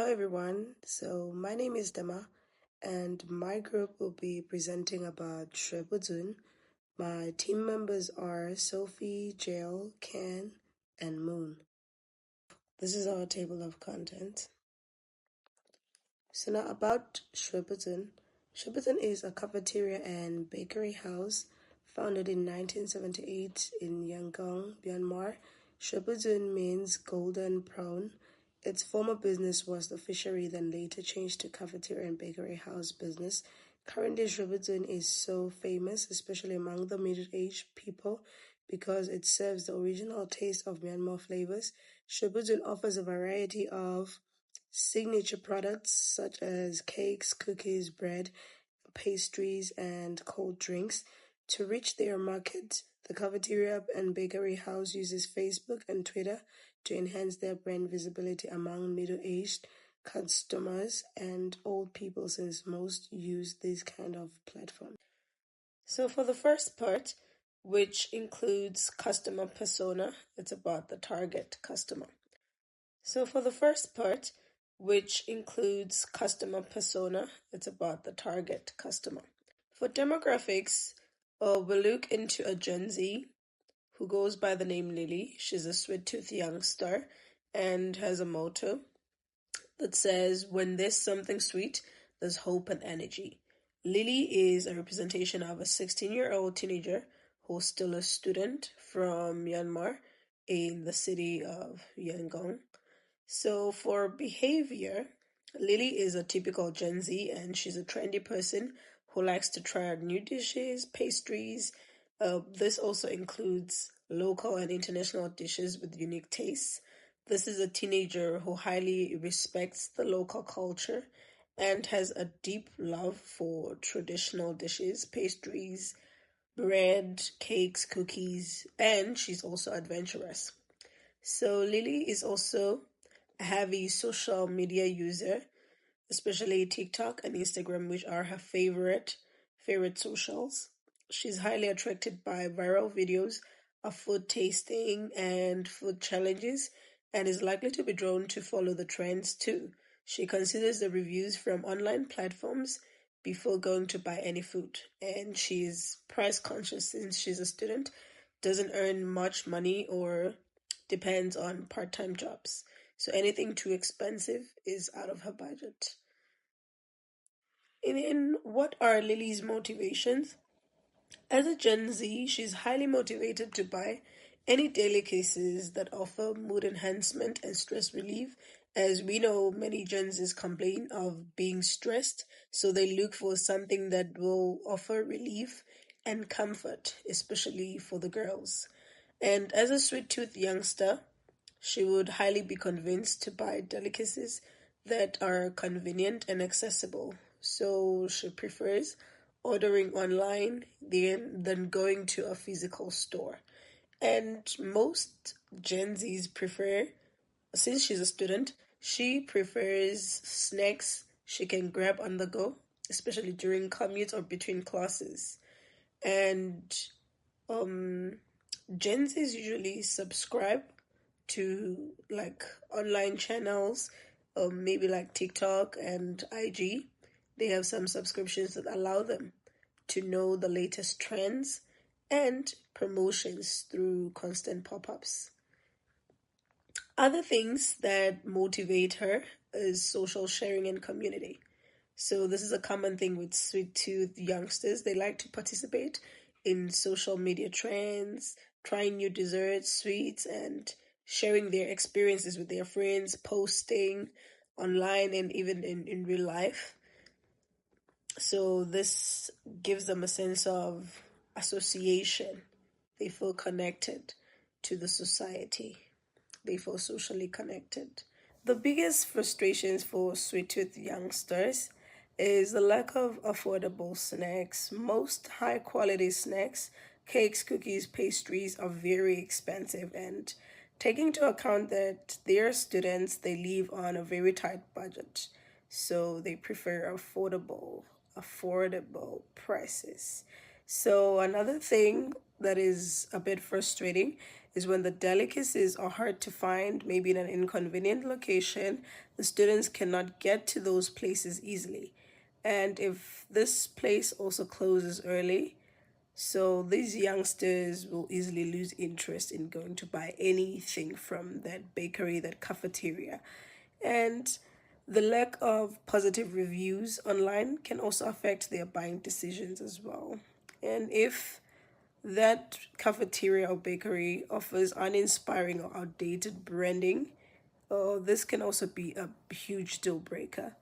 Hello everyone, so my name is Tema and my group will be presenting about Shwe Pu Zun. My team members are Sophie, Jael, Chang, and Moon. This is our table of contents. So now about Shwe Pu Zun. Shwe Pu Zun is a cafeteria and bakery house founded in 1978 in Yangon, Myanmar. Shwe Pu Zun means golden prawn. Its former business was the fishery, then later changed to cafeteria and bakery house business. Currently, Shwe Pu Zun is so famous, especially among the middle-aged people, because it serves the original taste of Myanmar flavors. Shwe Pu Zun offers a variety of signature products such as cakes, cookies, bread, pastries, and cold drinks. To reach their market, the cafeteria and bakery house uses Facebook and Twitter to enhance their brand visibility among middle-aged customers and old people, since most use these kind of platforms. So for the first part, which includes customer persona, it's about the target customer. So for the first part, which includes customer persona, it's about the target customer. For demographics, we'll look into a Gen Z who goes by the name Lily. She's a sweet-toothed youngster and has a motto that says, when there's something sweet, there's hope and energy. Lily is a representation of a 16-year-old teenager who's still a student from Myanmar in the city of Yangon. So for behavior, Lily is a typical Gen Z and she's a trendy person who likes to try out new dishes, pastries. This also includes local and international dishes with unique tastes. This is a teenager who highly respects the local culture and has a deep love for traditional dishes, pastries, bread, cakes, cookies, and she's also adventurous. So Lily is also a heavy social media user, especially TikTok and Instagram, which are her favorite socials. She's highly attracted by viral videos of food tasting and food challenges and is likely to be drawn to follow the trends too. She considers the reviews from online platforms before going to buy any food, and she's price conscious since she's a student, doesn't earn much money or depends on part-time jobs. So anything too expensive is out of her budget. And what are Lily's motivations? As a Gen Z, she's highly motivated to buy any delicacies that offer mood enhancement and stress relief. As we know, many Gen Zs complain of being stressed, so they look for something that will offer relief and comfort, especially for the girls. And as a sweet-toothed youngster, she would highly be convinced to buy delicacies that are convenient and accessible. So she prefers ordering online than going to a physical store. And most Gen Zs prefer, since she's a student, she prefers snacks she can grab on the go, especially during commutes or between classes. And Gen Zs usually subscribe to like online channels, maybe like TikTok and IG. They have some subscriptions that allow them to know the latest trends and promotions through constant pop-ups. Other things that motivate her is social sharing and community. So this is a common thing with sweet-toothed youngsters. They like to participate in social media trends, trying new desserts, sweets, and sharing their experiences with their friends, posting online and even in real life. So this gives them a sense of association. They feel connected to the society. They feel socially connected. The biggest frustrations for sweet-toothed youngsters is the lack of affordable snacks. Most high-quality snacks, cakes, cookies, pastries are very expensive, and taking into account that they're students, they live on a very tight budget. So they prefer affordable prices. So another thing that is a bit frustrating is when the delicacies are hard to find, maybe in an inconvenient location, the students cannot get to those places easily. And if this place also closes early, so these youngsters will easily lose interest in going to buy anything from that bakery, that cafeteria. And the lack of positive reviews online can also affect their buying decisions as well. And if that cafeteria or bakery offers uninspiring or outdated branding, this can also be a huge deal breaker.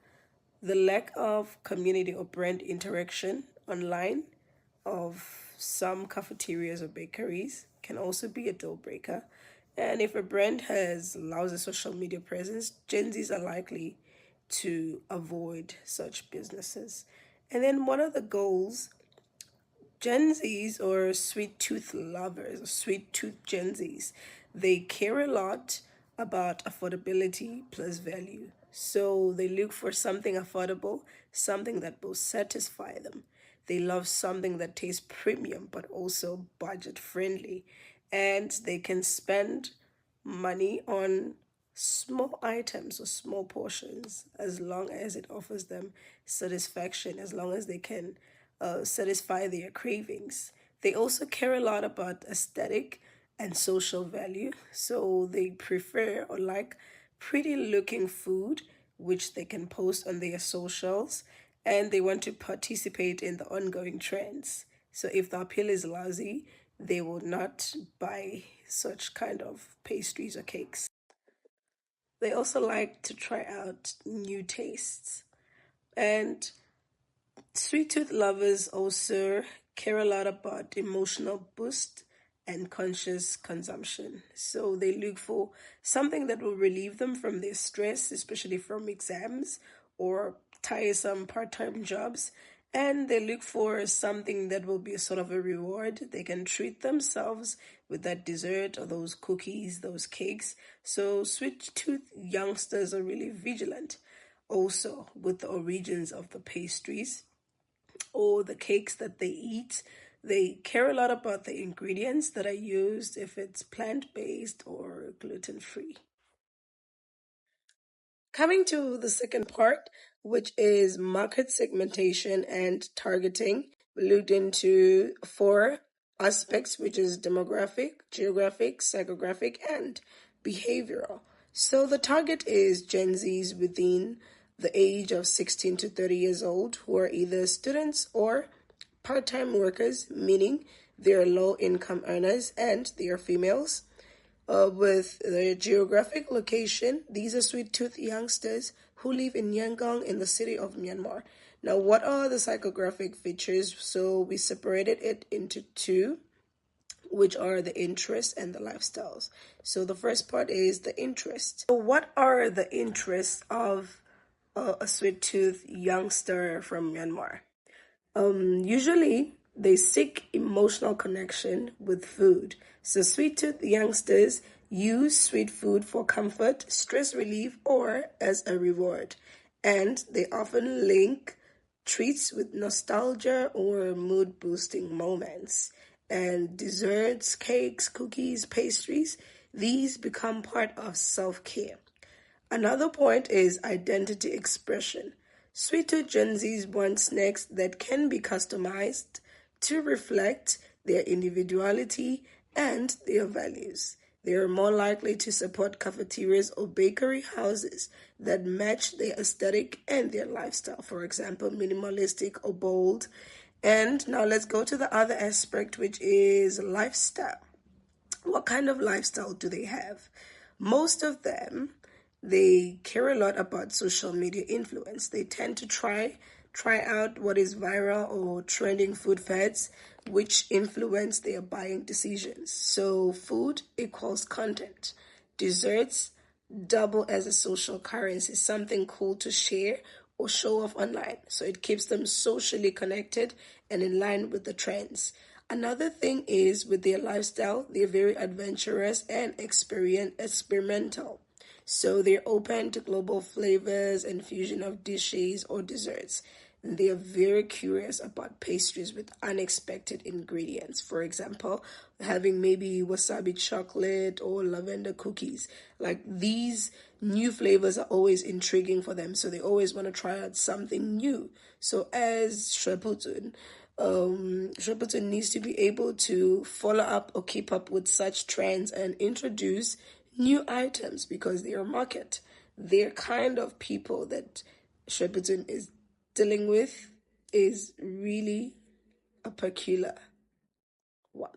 The lack of community or brand interaction online of some cafeterias or bakeries can also be a deal breaker. And if a brand has lousy social media presence, Gen Zs are likely to avoid such businesses. And then what are the goals? Gen Zs, or sweet tooth lovers, or sweet tooth Gen Zs, they care a lot about affordability plus value. So they look for something affordable, something that will satisfy them. They love something that tastes premium but also budget friendly. And they can spend money on small items or small portions as long as it offers them satisfaction, as long as they can satisfy their cravings. They also care a lot about aesthetic and social value, so they prefer or like pretty looking food, which they can post on their socials, and they want to participate in the ongoing trends. So if the appeal is lousy, they will not buy such kind of pastries or cakes. They also like to try out new tastes. And sweet tooth lovers also care a lot about emotional boost and conscious consumption. So they look for something that will relieve them from their stress, especially from exams or tiresome part time jobs. And they look for something that will be a sort of a reward. They can treat themselves with that dessert or those cookies, those cakes. So sweet tooth youngsters are really vigilant also with the origins of the pastries or the cakes that they eat. They care a lot about the ingredients that are used, if it's plant-based or gluten-free. Coming to the second part, which is market segmentation and targeting, we looked into four aspects, which is demographic, geographic, psychographic, and behavioral. So the target is Gen Zs within the age of 16 to 30 years old who are either students or part-time workers, meaning they're low-income earners and they are females. With their geographic location, these are sweet tooth youngsters who live in Yangon in the city of Myanmar. Now, what are the psychographic features? So we separated it into two, which are the interests and the lifestyles. So the first part is the interest. So what are the interests of a sweet tooth youngster from Myanmar? Usually, they seek emotional connection with food. So sweet tooth youngsters use sweet food for comfort, stress relief, or as a reward. And they often link treats with nostalgia or mood boosting moments. And desserts, cakes, cookies, pastries, these become part of self care. Another point is identity expression. Sweeter Gen Zs want snacks that can be customized to reflect their individuality and their values. They are more likely to support cafeterias or bakery houses that match their aesthetic and their lifestyle, for example, minimalistic or bold. And now let's go to the other aspect, which is lifestyle. What kind of lifestyle do they have? Most of them, they care a lot about social media influence. They tend to try out what is viral or trending food fads, which influence their buying decisions. So food equals content. Desserts double as a social currency, something cool to share or show off online. So it keeps them socially connected and in line with the trends. Another thing is with their lifestyle, they're very adventurous and experimental. So they're open to global flavors and fusion of dishes or desserts. They are very curious about pastries with unexpected ingredients. For example, having maybe wasabi chocolate or lavender cookies. Like these new flavors are always intriguing for them, so they always want to try out something new. So as Shwe Pu Zun, Shwe Pu Zun needs to be able to follow up or keep up with such trends and introduce new items because they are market. They're kind of people that Shwe Pu Zun is dealing with is really a peculiar one.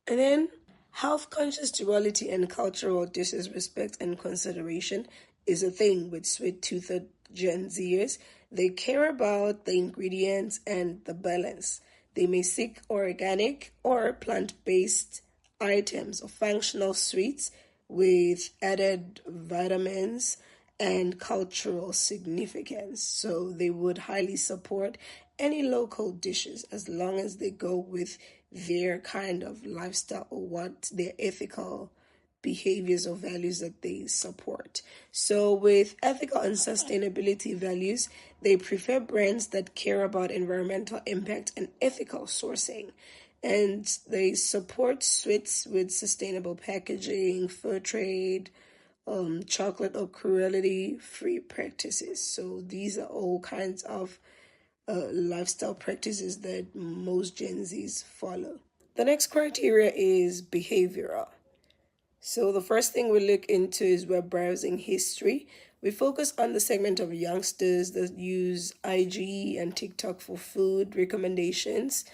And then health-conscious duality and cultural disrespect and consideration is a thing with sweet-toothed Gen Zers. They care about the ingredients and the balance. They may seek organic or plant-based items or functional sweets with added vitamins and cultural significance. So they would highly support any local dishes as long as they go with their kind of lifestyle or what their ethical behaviors or values that they support. So with ethical and sustainability values, they prefer brands that care about environmental impact and ethical sourcing. And they support sweets with sustainable packaging, fair trade, chocolate or cruelty-free practices. So these are all kinds of lifestyle practices that most Gen Zs follow. The next criteria is behavioral. So the first thing we look into is web browsing history. We focus on the segment of youngsters that use IG and TikTok for food recommendations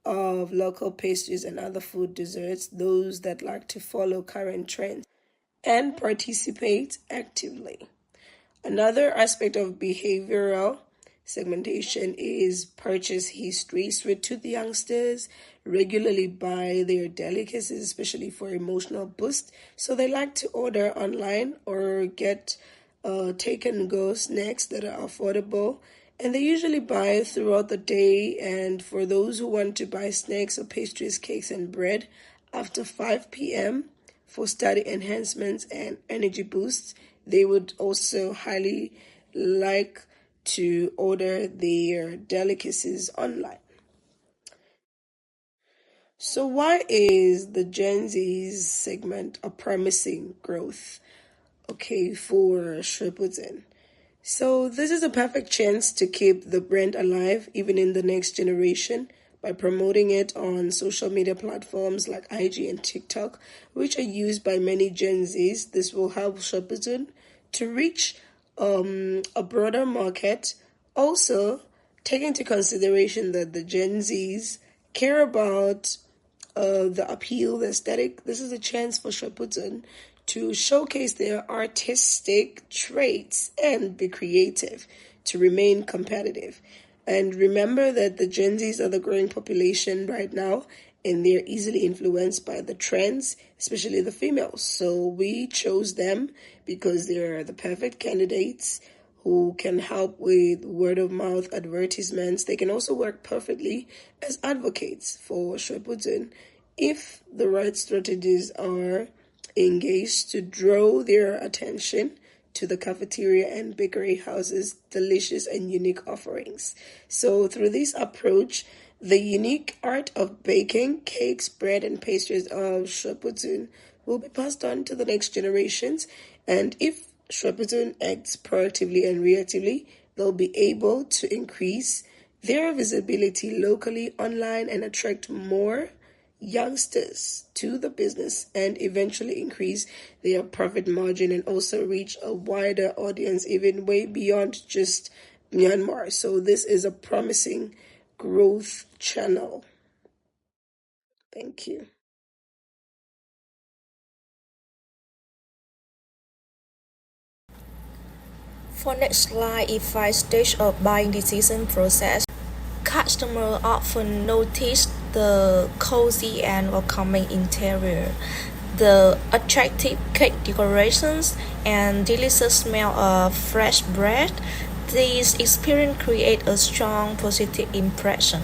of local pastries and other food desserts, those that like to follow current trends and participate actively. Another aspect of behavioral segmentation is purchase history. Sweet-tooth youngsters regularly buy their delicacies, especially for emotional boost. So they like to order online or get take and go snacks that are affordable. And they usually buy throughout the day. And for those who want to buy snacks or pastries, cakes, and bread after 5 p.m. for study enhancements and energy boosts, they would also highly like to order their delicacies online. So why is the Gen Z's segment a promising growth? Okay, for Shwe Pu Zun. So this is a perfect chance to keep the brand alive even in the next generation by promoting it on social media platforms like IG and TikTok, which are used by many Gen Zs. This will help Shwe Pu Zun to reach a broader market. Also, take into consideration that the Gen Zs care about the appeal, the aesthetic. This is a chance for Shwe Pu Zun to showcase their artistic traits and be creative to remain competitive. And remember that the Gen Zs are the growing population right now, and they're easily influenced by the trends, especially the females. So we chose them because they're the perfect candidates who can help with word of mouth advertisements. They can also work perfectly as advocates for Shwe Pu Zun if the right strategies are engaged to draw their attention to the cafeteria and bakery houses' delicious and unique offerings. So through this approach, the unique art of baking cakes, bread, and pastries of Shwe Pu Zun will be passed on to the next generations. And if Shwe Pu Zun acts proactively and reactively, they'll be able to increase their visibility locally, online, and attract more youngsters to the business and eventually increase their profit margin and also reach a wider audience, even way beyond just Myanmar. So this is a promising growth channel. Thank you. For next slide is 5 stage of buying decision process. Customers often notice the cozy and welcoming interior, the attractive cake decorations, and delicious smell of fresh bread. These experiences create a strong positive impression.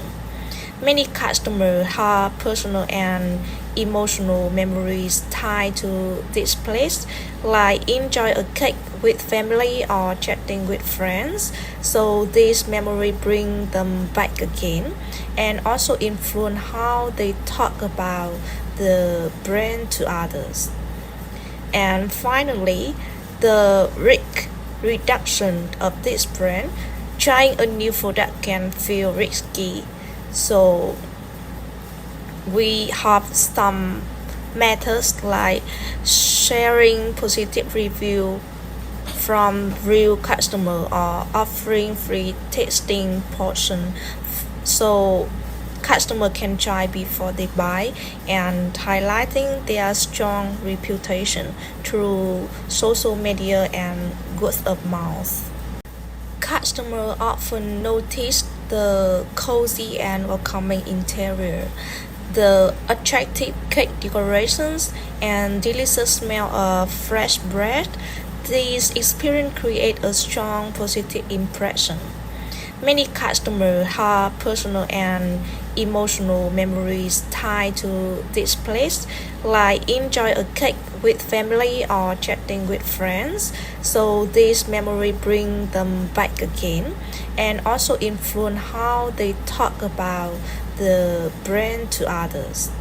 Many customers have personal and emotional memories tied to this place, like enjoy a cake with family or chatting with friends. So this memory bring them back again, and also influence how they talk about the brand to others. And finally, the risk reduction of this brand. Trying a new product can feel risky, so we have some methods like sharing positive review from real customer or offering free tasting portion so customer can try before they buy, and highlighting their strong reputation through social media and word of mouth. Customers often notice the cozy and welcoming interior, the attractive cake decorations, and delicious smell of fresh bread. These experiences create a strong positive impression. Many customers have personal and emotional memories tied to this place, like enjoy a cake with family or chatting with friends. So this memory bring them back again, and also influence how they talk about the brand to others.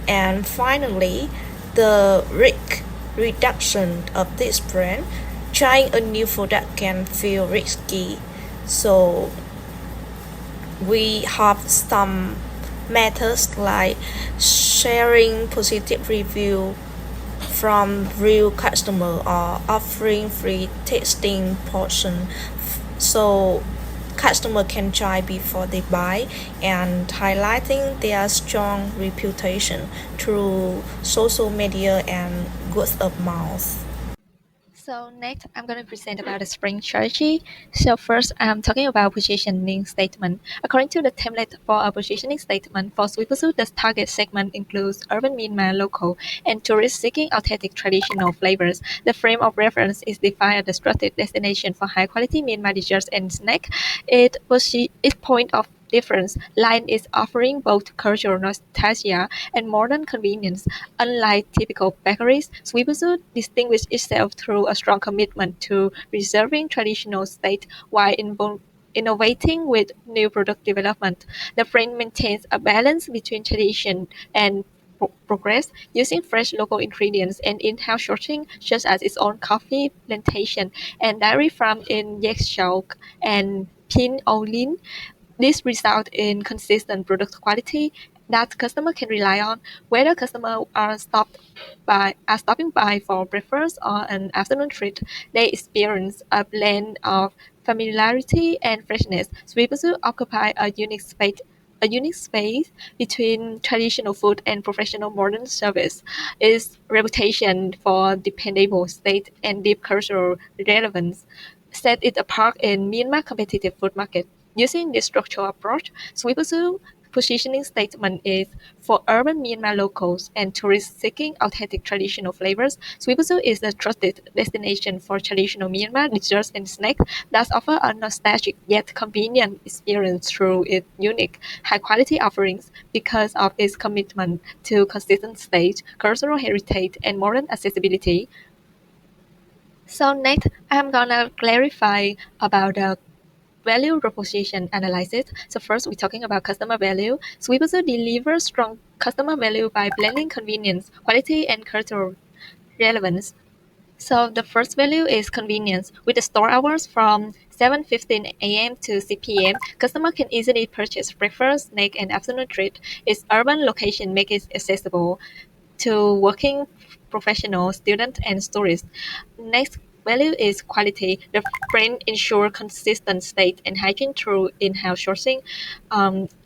And finally, the risk reduction of this brand. Trying a new product can feel risky, so we have some methods like sharing positive review from real customer or offering free tasting portion so customer can try before they buy, and highlighting their strong reputation through social media and word of mouth. So next, I'm going to present about the spring strategy. So first, I'm talking about positioning statement. According to the template for a positioning statement for Shwe Pu Zun, the target segment includes urban Myanmar local and tourists seeking authentic traditional flavors. The frame of reference is defined as a trusted destination for high-quality Myanmar desserts and snacks. Its point of difference line is offering both cultural nostalgia and modern convenience. Unlike typical bakeries, Shwe Pu Zun distinguishes itself through a strong commitment to preserving traditional state while innovating with new product development. The brand maintains a balance between tradition and progress, using fresh local ingredients and in-house sourcing, such as its own coffee plantation and dairy farm in Yekshok and Pin Olin. This results in consistent product quality that customer can rely on, whether customers are stopping by for breakfast or an afternoon treat. They experience a blend of familiarity and freshness. Shwe Pu Zun occupy a unique space between traditional food and professional modern service. Its reputation for dependable state and deep cultural relevance set it apart in Myanmar competitive food market. Using this structural approach, Shwe Pu Zun positioning statement is for urban Myanmar locals and tourists seeking authentic traditional flavors. Shwe Pu Zun is a trusted destination for traditional Myanmar desserts and snacks that offer a nostalgic yet convenient experience through its unique, high-quality offerings. Because of its commitment to consistent stage, cultural heritage, and modern accessibility. So next, I'm gonna clarify about the value proposition analysis. So first, we're talking about customer value. Shwe Pu Zun delivers strong customer value by blending convenience, quality, and cultural relevance. So the first value is convenience. With the store hours from 7:15 a.m. to 6 p.m., customer can easily purchase breakfast, snack, and afternoon treat. Its urban location makes it accessible to working professionals, students, and tourists. Next value is quality. The brand ensure consistent state and hygiene through in-house sourcing.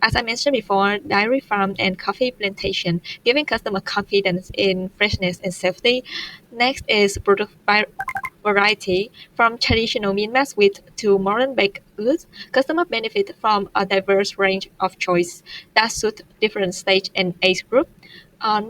As I mentioned before, dairy farm and coffee plantation, giving customer confidence in freshness and safety. Next is product variety. From traditional Myanmar sweet to modern baked goods, customers benefit from a diverse range of choice that suit different stage and age group.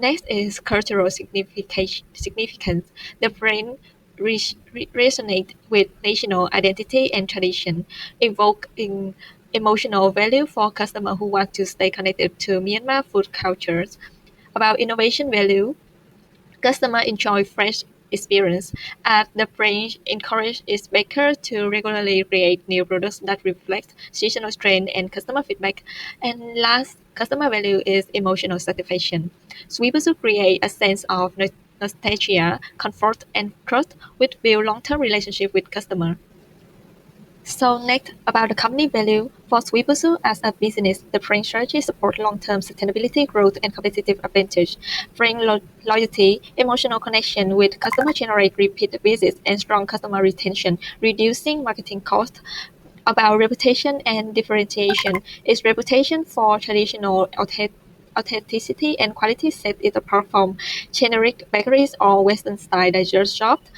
Next is cultural significance. The brand resonate with national identity and tradition, evoking emotional value for customers who want to stay connected to Myanmar food cultures. About innovation value, customers enjoy fresh experience, as the brand encourages its bakers to regularly create new products that reflect seasonal trend and customer feedback. And last, customer value is emotional satisfaction. Sweet also create a sense of nostalgia, comfort, and trust, which build long-term relationship with customer. So next, about the company value. For Shwe Pu Zun as a business, the brand strategy support long-term sustainability, growth, and competitive advantage. Brand loyalty, emotional connection with customer generate repeat visits and strong customer retention, reducing marketing costs. About reputation and differentiation, its reputation for traditional authenticity and quality set it apart from generic bakeries or Western style dessert shops,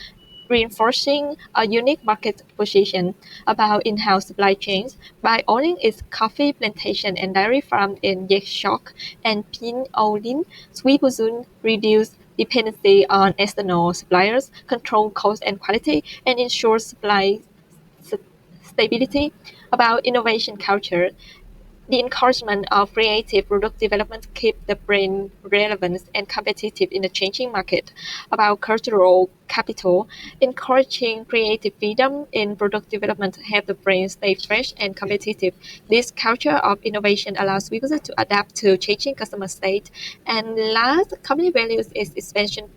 reinforcing a unique market position. About in-house supply chains, by owning its coffee plantation and dairy farm in Yekshok and Pin Olin, Shwe Pu Zun reduce dependency on external suppliers, control cost and quality, and ensure supply stability. About innovation culture, the encouragement of creative product development keep the brand relevant and competitive in the changing market. About cultural capital, encouraging creative freedom in product development help the brand stay fresh and competitive. This culture of innovation allows businesses to adapt to changing customer state. And last, company values is expansion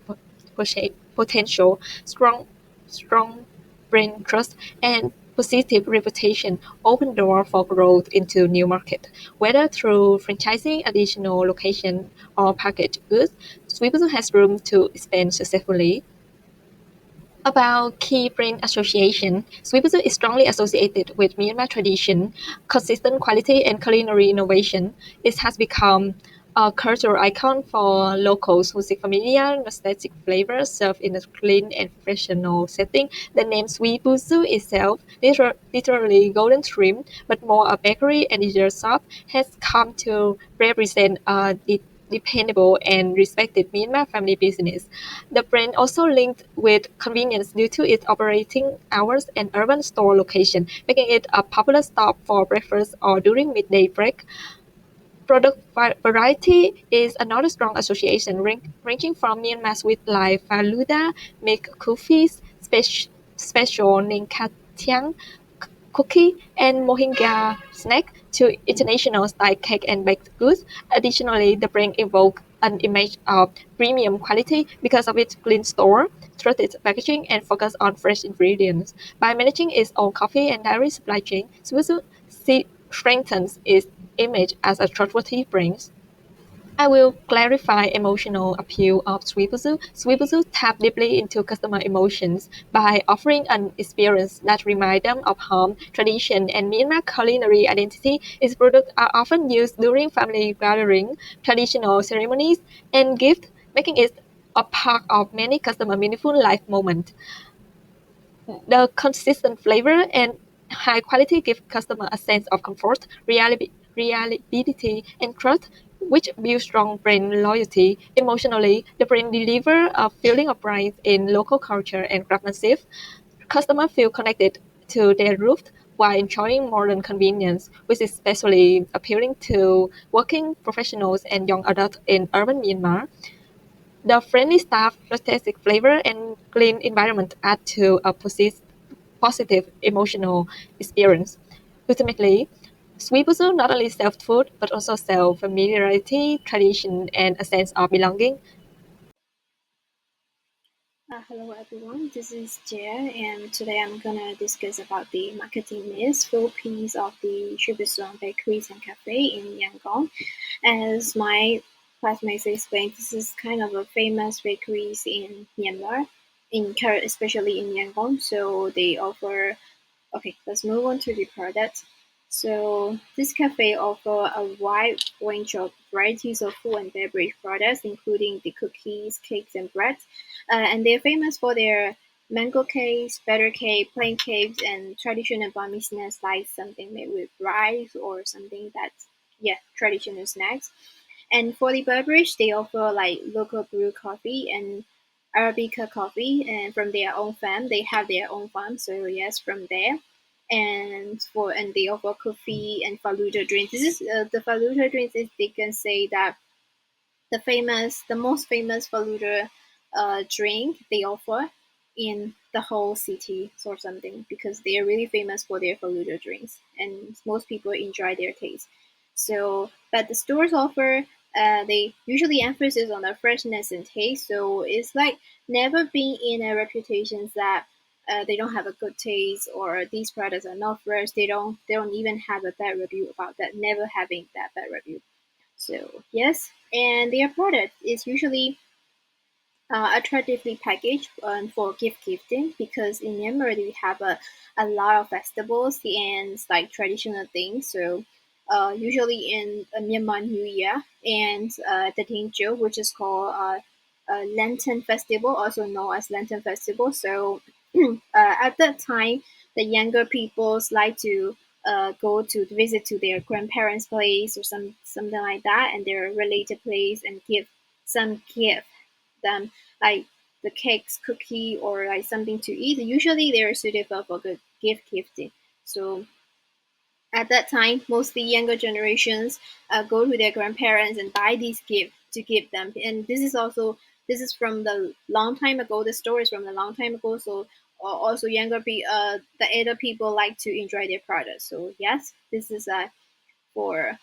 potential, strong brand trust, and positive reputation open door for growth into new market. Whether through franchising additional location or packaged goods, Sweetwater has room to expand successfully. About key brand association, Sweetwater is strongly associated with Myanmar tradition, consistent quality, and culinary innovation. It has become a cultural icon for locals who seek familiar, nostalgic flavors served in a clean and professional setting. The name Shwe Pu Zun itself, literally golden shrimp, but more a bakery and dessert shop, has come to represent a dependable and respected Myanmar family business. The brand also linked with convenience due to its operating hours and urban store location, making it a popular stop for breakfast or during midday break. Product variety is another strong association, ranging from Myanmar's with like faluda, milk cookies, special Ninkatiang cookie, and mohinga snack to international style cake and baked goods. Additionally, the brand evokes an image of premium quality because of its clean store, trusted packaging, and focus on fresh ingredients. By managing its own coffee and dairy supply chain, Subaru strengthens its image as a trustworthy brand. I will clarify emotional appeal of Shwe Pu Zun. Shwe Pu Zun tap deeply into customer emotions by offering an experience that reminds them of home, tradition, and Myanmar culinary identity. Its products are often used during family gatherings, traditional ceremonies, and gifts, making it a part of many customer meaningful life moments. The consistent flavor and high quality give customers a sense of comfort, reliability, and trust, which build strong brand loyalty. Emotionally, the brand deliver a feeling of pride in local culture and craftsmanship. Customers feel connected to their roots while enjoying modern convenience, which is especially appealing to working professionals and young adults in urban Myanmar. The friendly staff, rustic flavor, and clean environment add to a positive emotional experience. Ultimately, Sweet Puzzle not only sells food but also sells familiarity, tradition, and a sense of belonging. Hello everyone, this is Jael, and today I'm gonna discuss about the marketing myths, full piece of the Shwe Pu Zun bakeries and cafe in Yangon. As my classmates explained, this is kind of a famous bakeries in Myanmar, especially in Yangon. So they offer. Okay, let's move on to the product. So this cafe offers a wide range of varieties of food and beverage products, including the cookies, cakes, and bread. And they're famous for their mango cakes, batter cake, plain cakes, and traditional bami snacks like something made with rice or something that's traditional snacks. And for the beverage, they offer like local brew coffee and Arabica coffee, and from their own farm, they have their own farm. So yes, from there. and they offer coffee and faluda drinks. This is the faluda drinks is they can say that the most famous faluda drink they offer in the whole city or something, because they are really famous for their faluda drinks and most people enjoy their taste. So, but the stores offer they usually emphasis on the freshness and taste. So it's like never been in a reputation that they don't have a good taste or these products are not fresh. They don't even have a bad review about that. Never having that bad review. So yes, and their product is usually attractively packaged for gift gifting, because in Myanmar we have a lot of festivals and like traditional things. So usually in Myanmar New Year and the Tingjo, which is called Lantern Festival, also known as Lantern Festival. So at that time, the younger peoples like to go to visit to their grandparents' place or something like that, and their related place, and give some gift them, like the cakes, cookie, or like something to eat. Usually, they're suitable for good gift gifting. So at that time, mostly younger generations go to their grandparents and buy these gifts to give them. And this is from the long time ago. The story is from the long time ago. So also the elder people like to enjoy their products. So yes, this is for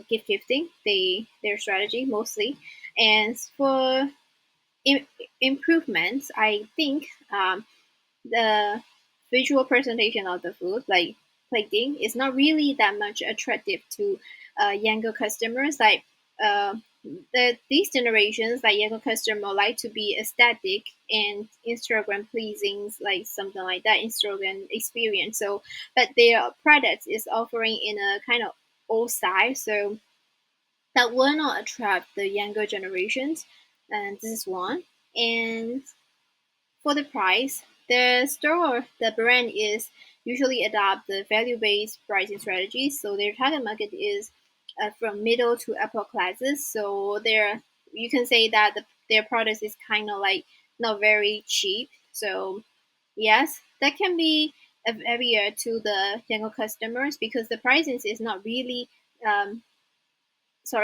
gift gifting. Their strategy mostly, and for im- improvements, I think the visual presentation of the food, like plating, is not really that much attractive to younger customers. Like these generations, like younger customer, like to be aesthetic and Instagram pleasing, like something like that, Instagram experience. So, but their product is offering in a kind of old style, so that will not attract the younger generations. And this is one. And for the price, the brand is usually adopt the value-based pricing strategy. So their target market is from middle to upper classes. So you can say that their product is kind of like not very cheap. So yes, that can be a barrier to the younger customers, because the pricing is um,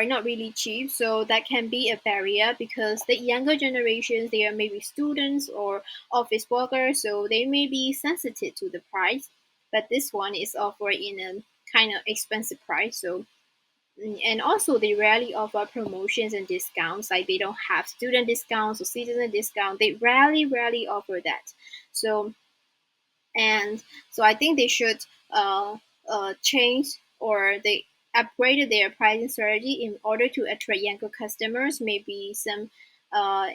not really cheap. So that can be a barrier, because the younger generations, they are maybe students or office workers, so they may be sensitive to the price. But this one is offered in a kind of expensive price. So and also they rarely offer promotions and discounts, like they don't have student discounts or citizen discount. They rarely offer that. So and so I think they should change, or they upgraded their pricing strategy in order to attract younger customers. Maybe some uh,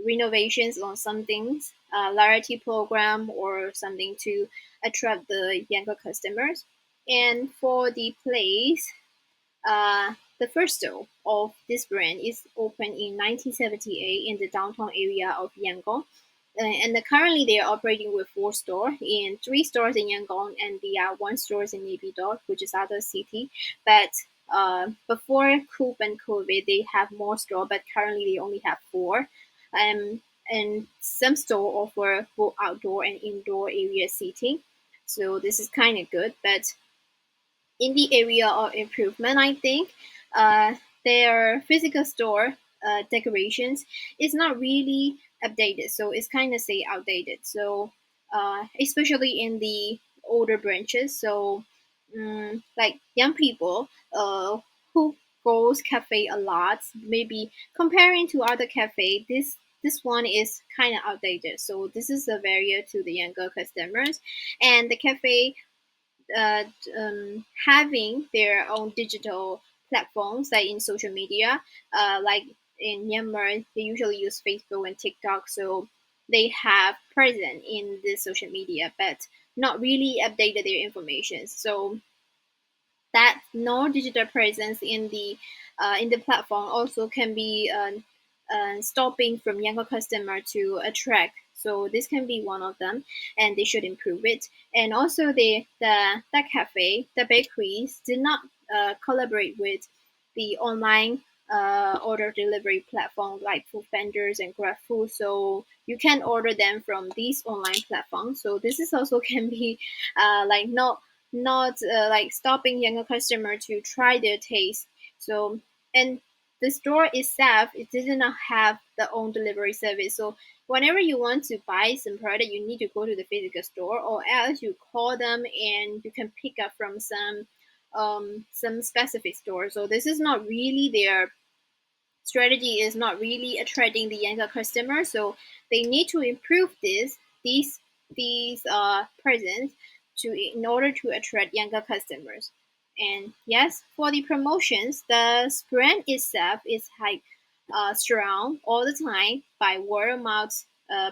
renovations on some things, loyalty program or something to attract the younger customers. And for the place, the first store of this brand is opened in 1978 in the downtown area of Yangon. Currently they are operating with four stores, in three stores in Yangon, and the one store in Naypyidaw, which is other city. But before Coop and COVID, they have more store, but currently they only have four. And some store offer both outdoor and indoor area seating. So this is kind of good, but in the area of improvement, I think their physical store decorations is not really updated, so it's kind of say outdated. So especially in the older branches, so like young people who goes cafe a lot, maybe comparing to other cafe, this one is kind of outdated. So this is a barrier to the younger customers, and the cafe uh, having their own digital platforms, like in social media, like in Myanmar, they usually use Facebook and TikTok, so they have present in the social media, but not really updated their information. So that no digital presence in the platform also can be stopping from younger customer to attract. So this can be one of them, and they should improve it. And also the cafe, the bakeries did not collaborate with the online order delivery platforms like Foodpanda and GrabFood. So you can order them from these online platforms. So this is also can be like not like stopping younger customer to try their taste. So and the store itself, it does not have the own delivery service. So whenever you want to buy some product, you need to go to the physical store, or else you call them and you can pick up from some specific store. So this is not really their strategy, is not really attracting the younger customer. So they need to improve these presence to in order to attract younger customers. And yes, for the promotions, the brand itself is like strong all the time by word of mouth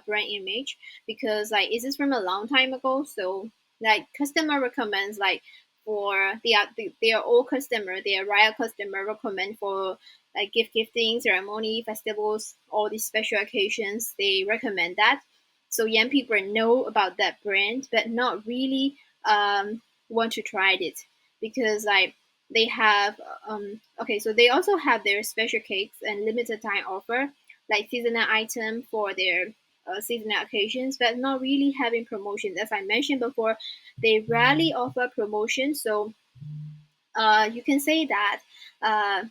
brand image, because like this is from a long time ago. So like customer recommends like for their old customer, their royal customer recommend for like gifting, ceremony, festivals, all these special occasions. They recommend that. So young people know about that brand, but not really want to try it, because like they have okay. So they also have their special cakes and limited time offer, like seasonal item for their seasonal occasions, but not really having promotions. As I mentioned before, they rarely offer promotions. So you can say that uh,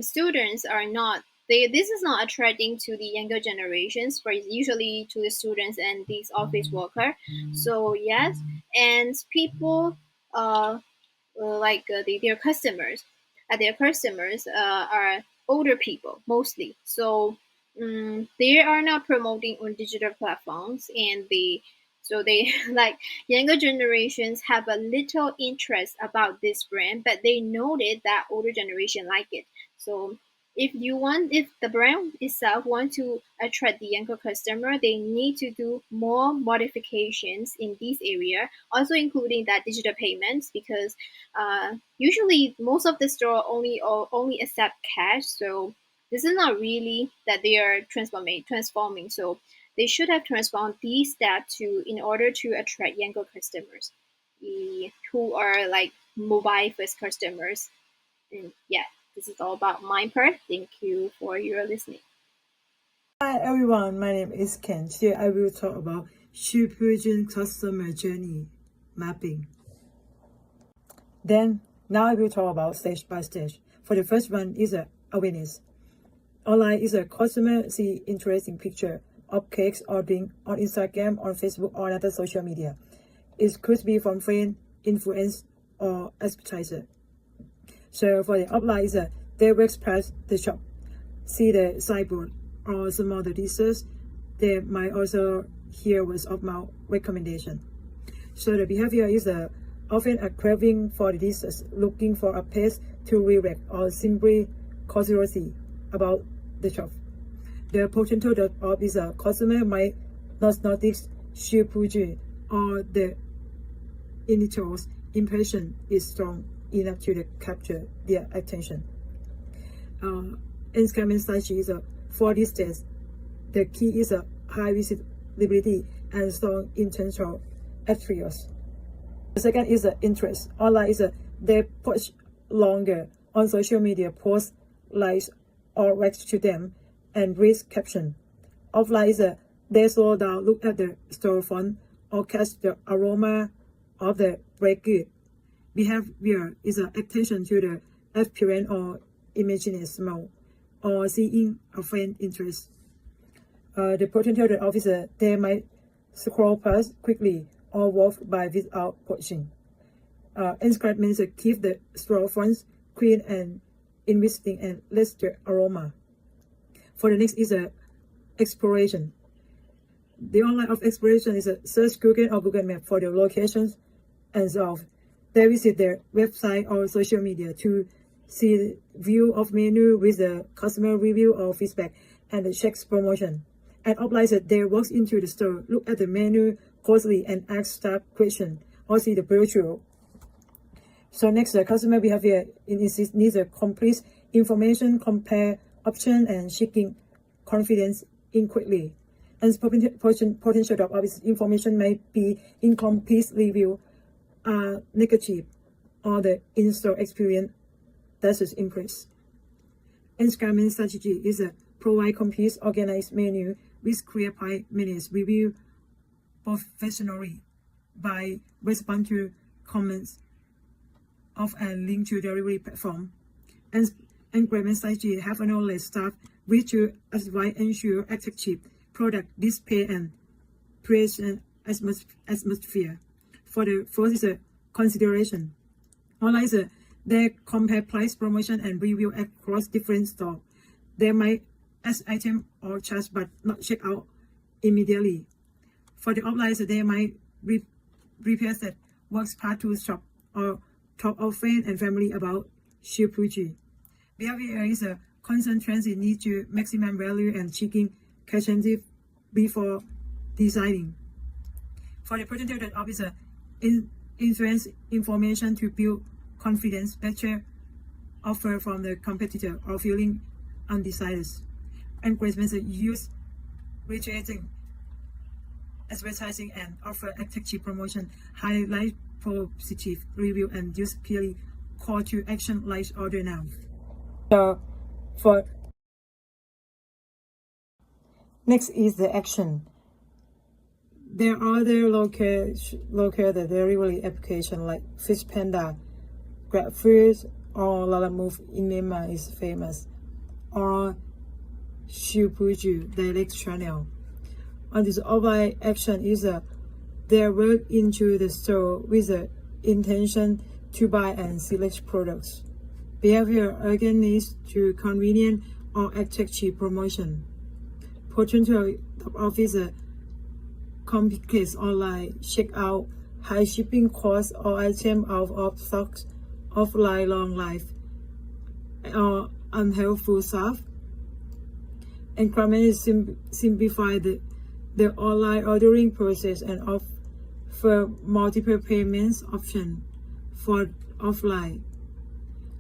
students are not they this is not attracting to the younger generations, for usually to the students and these office worker. So yes, and people uh, like their customers are older people mostly. So they are not promoting on digital platforms, and they like younger generations have a little interest about this brand, but they noted that older generation like it. So if the brand itself want to attract the younger customer, they need to do more modifications in this area, also including that digital payments, because usually most of the store only accept cash. So this is not really that they are transforming. So they should have transformed these steps to in order to attract younger customers, who are like mobile first customers. And yeah, this is all about my part. Thank you for your listening. Hi everyone, my name is Ken. Today I will talk about Shwe Pu Zun customer journey mapping. Then now I will talk about stage by stage. For the first one is awareness. Online is a customer see interesting picture of cakes or drink on Instagram, on Facebook, or other social media. It could be from friend, influence, or advertiser. So for the offline is they will express the shop, see the signboard or some other research. They might also hear words of mouth recommendation. So the behavior is often a craving for the research, looking for a place to react, or simply curiosity about the shop. The potential of is a customer might not notice Shwe Pu Zun, or the initial impression is strong enough to capture their attention. Engagement strategy is for this test. The key is high visibility and strong intentional attributes. The second is interest. Online is they push longer on social media, post likes or react to them, and read caption. Offline is they slow down, look at the storefront, or catch the aroma of the baked good. Behavior is attention to the appearance or imaginary smell, or seeing a friend interest. The potential officer, they might scroll past quickly or walk by without pushing. Inscribe means keep the storefronts clean and investing and less the aroma. For the next is exploration. The online of exploration is search Google or Google Map for the locations and so on. They visit their website or social media to see the view of menu with the customer review or feedback and checks promotion. And offline, they walk into the store, look at the menu closely and ask staff questions or see the brochure. So next, the customer behavior needs a complete information, compare option, and seeking confidence in quickly. And potential of this information may be incomplete review, negative, or the in-store experience that is impressed. Instagram strategy is a provide complete organized menu with clear 5 minutes review professionally by respond to comments of and link to delivery platform. And Engagement strategy have a knowledge staff which to advise ensure attractive product display and present atmosphere. For the first is a consideration. Online is they compare price, promotion, and review across different stores. They might add item or charge but not check out immediately. For the offline, they might repair that works part to shop or talk of friends and family about Shwe Pu Zun. Behavior is a constant transit need to maximum value and checking catchy before deciding. For the potential that officer influence information to build confidence, better offer from the competitor or feeling undecided. Encouragement use reiterating advertising and offer attractive promotion, highlight positive review and use purely call to action like order now. So for next is the action. There are other local delivery application like Fish Panda, GrabFood, or Lalamove in Myanmar is famous, or Shwe Pu Zun direct channel. On this offline action is they work into the store with the intention to buy and select products. Behavior again needs to convenient or attractive promotion. Potential officer complex online checkout, high shipping costs or item out of stocks, offline long life, or unhelpful staff. Encouragement simplify the online ordering process and offer multiple payments options for offline.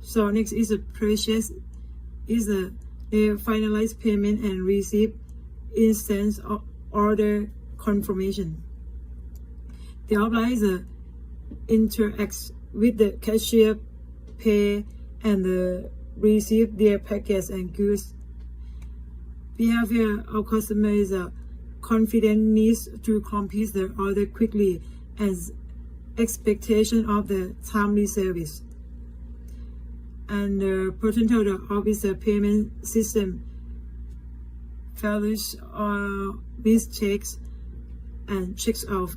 So next is a purchase is a finalized payment and receive instant order confirmation. The offline is a interacts with the cashier, pay and receive their packets and goods. Behavior of customer is a confident needs to complete the order quickly as expectation of the timely service. And the potential of the payment system failures or mistakes and checks off.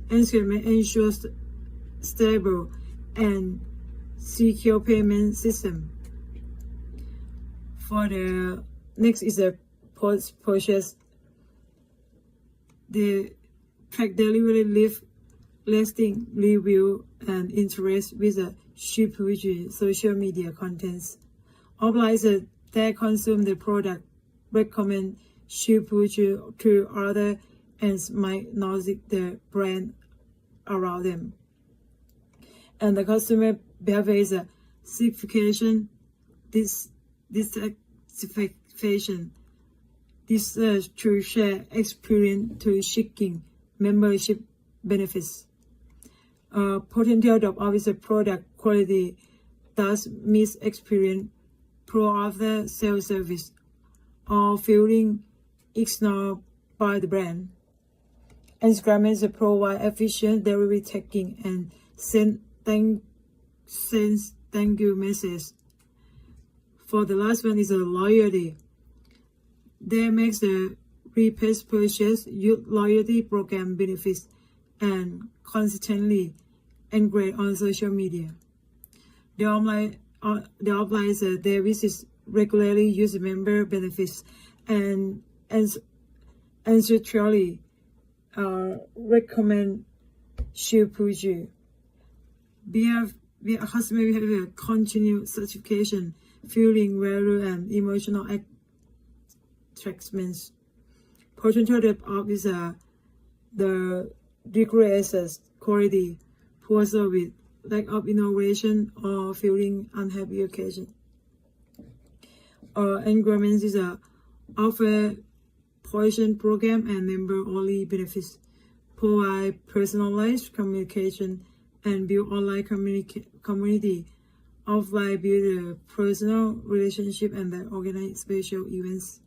Ensuring ensures stable and secure payment system. For the next is a post-purchase. The track delivery live lasting review and interest with a Shwe Pu Zun social media contents. Offline that consume the product recommend Shwe Pu Zun to other and might know the brand around them. And the customer behavior is a simplification, dissatisfaction, desire to share experience to seeking membership benefits. Potential of officer product quality does miss experience, pro after sales service, or feeling ignored by the brand. Instagram provide efficient delivery tagging and send thank you message. For the last one is a loyalty. They makes the repeat purchase use loyalty program benefits and consistently engage on social media. The offline is they visit regularly use member benefits and ancillary recommend Shwe Pu Zun. Customer behavior continued certification, feeling value and emotional attachments. Potential of is the decreases quality, poor service, lack of innovation, or feeling unhappy occasion. Engagement is offer portion program and member only benefits, provide personalized communication and build online community Offline build a personal relationship and then organize special events.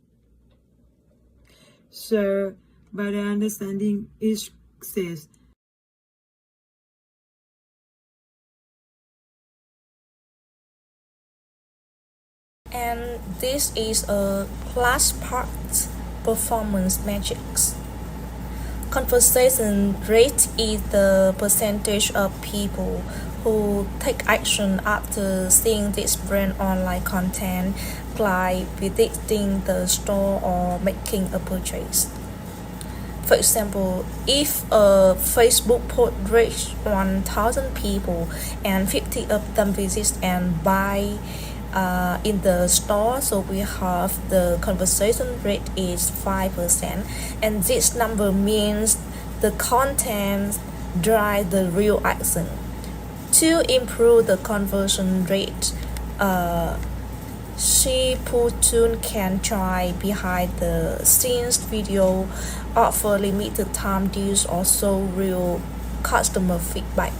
So, by the understanding each stage. And this is a class part performance metrics. Conversation rate is the percentage of people who take action after seeing this brand online content, like visiting the store or making a purchase. For example, if a Facebook post reaches 1,000 people and 50 of them visit and buy in the store, so we have the conversion rate is 5%, and this number means the content drive the real action. To improve the conversion rate, Shwe Pu Zun can try behind the scenes video, offer limited time deals, or show real customer feedback.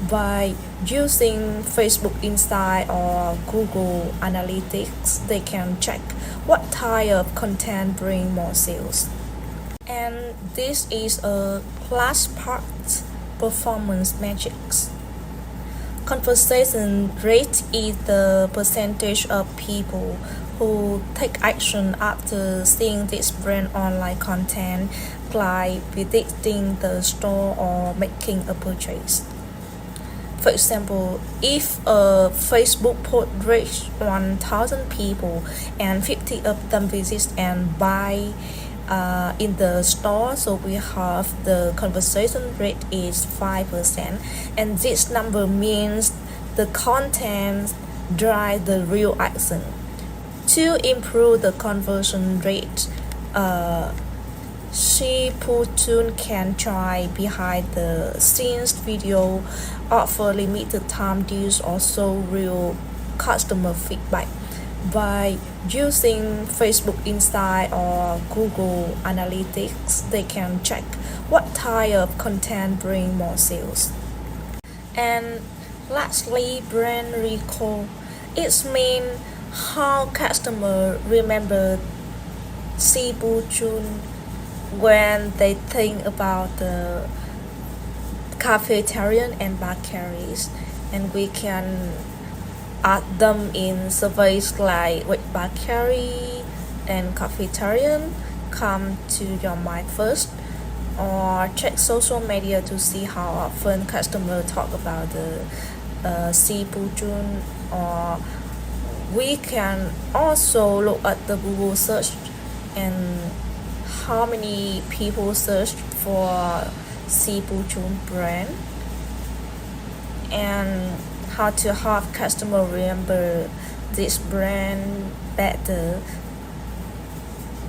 By using Facebook Insight or Google Analytics, they can check what type of content bring more sales. And this is a class part performance metrics. Conversation rate is the percentage of people who take action after seeing this brand online content, like visiting the store or making a purchase. For example, if a Facebook post reaches 1,000 people and 50 of them visit and buy in the store, so we have the conversion rate is 5%, and this number means the content drive the real action. To improve the conversion rate, Shwe Pu Zun can try behind the scenes video, offer limited time deals, or show real customer feedback. By using Facebook Insight or Google Analytics, they can check what type of content bring more sales. And lastly, brand recall. It means how customers remember Shwe Pu Zun when they think about the cafeterian and bakeries, and we can add them in surveys like which bakery and cafeterian come to your mind first, or check social media to see how often customers talk about the Shwe Pu Zun, or we can also look at the Google search and how many people search for Shwe Pu Zun brand, and how to have customer remember this brand better.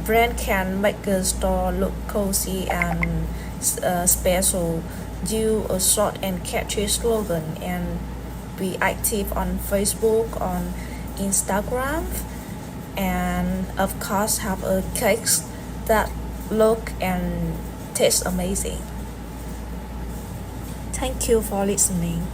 Brand can make a store look cozy and special. Do a short and catchy slogan and be active on Facebook, on Instagram, and of course have a cakes that look and taste amazing. Thank you for listening.